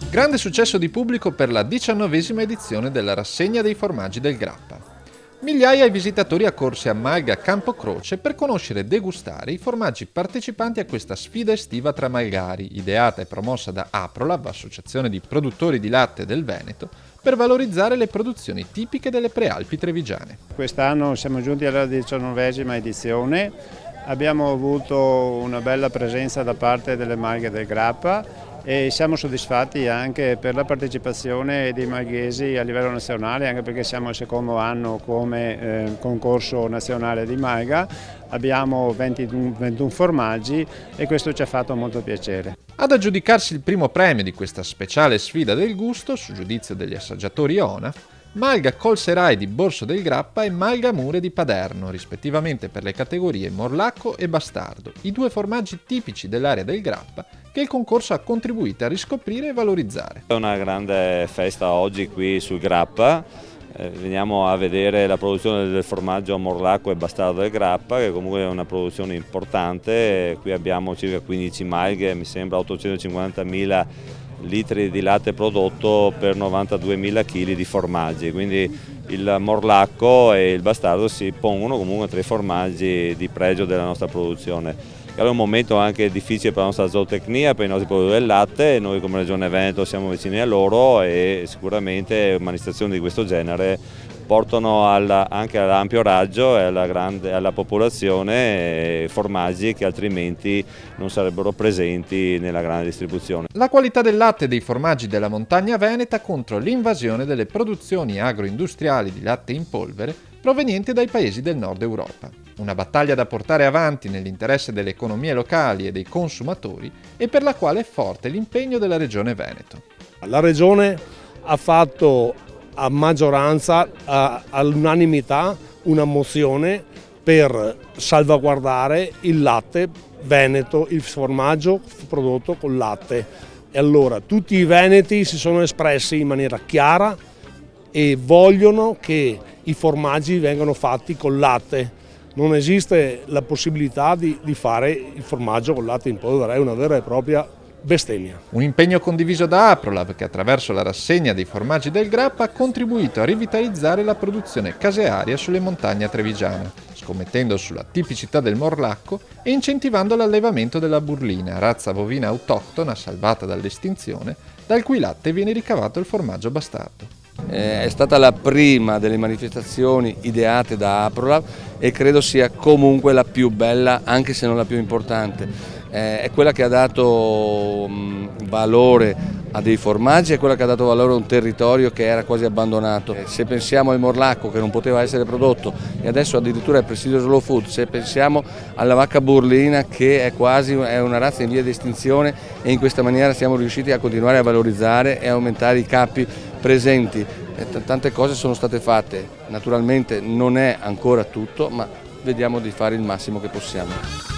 Grande successo di pubblico per la 19ª edizione della rassegna dei formaggi del Grappa. Migliaia i visitatori accorsi a Malga Campocroce per conoscere e degustare i formaggi partecipanti a questa sfida estiva tra malgari, ideata e promossa da Aprolab, associazione di produttori di latte del Veneto, per valorizzare le produzioni tipiche delle prealpi trevigiane. Quest'anno siamo giunti alla 19ª edizione, abbiamo avuto una bella presenza da parte delle malghe del Grappa e siamo soddisfatti anche per la partecipazione dei malghesi a livello nazionale, anche perché siamo al secondo anno come concorso nazionale di malga, abbiamo 21 formaggi e questo ci ha fatto molto piacere. Ad aggiudicarsi il primo premio di questa speciale sfida del gusto, su giudizio degli assaggiatori ONAF, Malga Colserai di Borso del Grappa e Malga Mure di Paderno, rispettivamente per le categorie Morlacco e Bastardo, i due formaggi tipici dell'area del Grappa che il concorso ha contribuito a riscoprire e valorizzare. È una grande festa oggi qui sul Grappa, veniamo a vedere la produzione del formaggio Morlacco e Bastardo del Grappa, che comunque è una produzione importante. Qui abbiamo circa 15 malghe, mi sembra 850.000 litri di latte prodotto per 92.000 kg di formaggi, quindi il Morlacco e il Bastardo si pongono comunque tra i formaggi di pregio della nostra produzione. È un momento anche difficile per la nostra zootecnia, per i nostri produttori del latte, noi come Regione Veneto siamo vicini a loro e sicuramente manifestazioni di questo genere portano anche all'ampio raggio e alla popolazione formaggi che altrimenti non sarebbero presenti nella grande distribuzione. La qualità del latte e dei formaggi della montagna veneta contro l'invasione delle produzioni agroindustriali di latte in polvere provenienti dai paesi del nord Europa. Una battaglia da portare avanti nell'interesse delle economie locali e dei consumatori e per la quale è forte l'impegno della Regione Veneto. La Regione ha fatto a maggioranza, all'unanimità, una mozione per salvaguardare il latte veneto, il formaggio prodotto col latte. E allora tutti i veneti si sono espressi in maniera chiara e vogliono che i formaggi vengano fatti col latte. Non esiste la possibilità di fare il formaggio col latte in polvere, è una vera e propria bestemmia. Un impegno condiviso da Aprolab che attraverso la rassegna dei formaggi del Grappa ha contribuito a rivitalizzare la produzione casearia sulle montagne trevigiane, scommettendo sulla tipicità del Morlacco e incentivando l'allevamento della burlina, razza bovina autoctona salvata dall'estinzione, dal cui latte viene ricavato il formaggio Bastardo. È stata la prima delle manifestazioni ideate da Aprolab e credo sia comunque la più bella, anche se non la più importante. È quella che ha dato valore a dei formaggi, è quella che ha dato valore a un territorio che era quasi abbandonato. Se pensiamo al Morlacco che non poteva essere prodotto e adesso addirittura è presidio slow food, se pensiamo alla vacca burlina che è una razza in via di estinzione e in questa maniera siamo riusciti a continuare a valorizzare e aumentare i capi presenti. Tante cose sono state fatte, naturalmente non è ancora tutto, ma vediamo di fare il massimo che possiamo.